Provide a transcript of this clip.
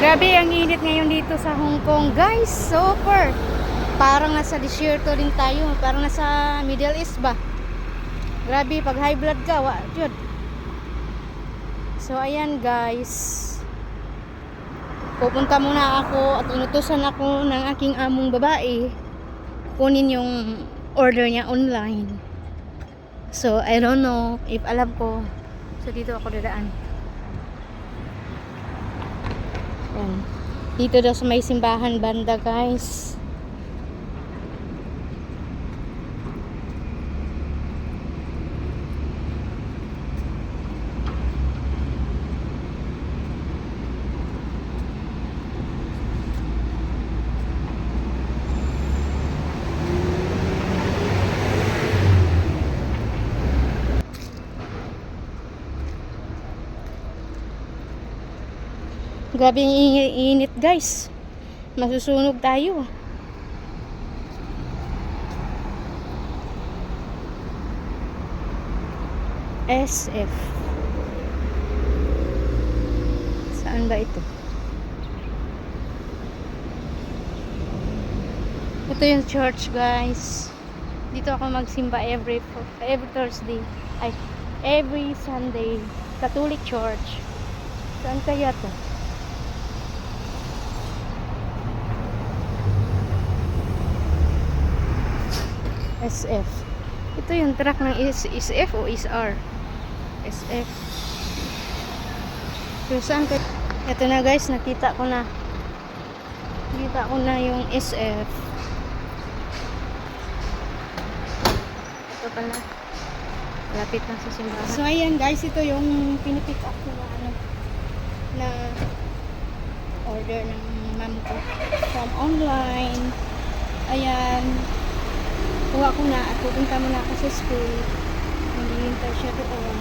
Grabe ang init ngayon dito sa Hong Kong, guys. Super. Parang nasa desierto din tayo. Parang nasa Middle East ba? Grabe, pag high blood ka, jud. So, ayan guys. Pupunta muna ako at inutusan ako ng aking among babae. Kunin yung order niya online. So, I don't know if alam ko. So, dito ako dadaan. Ayan. Dito daw sa may simbahan banda, guys. Grabe yung init, guys. Masusunog tayo. SF. Saan ba ito? Ito yung church, guys. Dito ako magsimba every Thursday. Ay, every Sunday. Catholic Church. Saan kaya to? SF. Ito yung truck ng SF o SR? SF. So, saan kayo? Ito na, guys, nakita ko na. Nakita ko na yung SF. Ito pala. Lapit na sa simbahan. So, ayan, guys, ito yung pinipick up ko na order ng mom ko from online. Ayan. Kuha ko na at pupunta muna ako sa school. Hinihintay siya doon.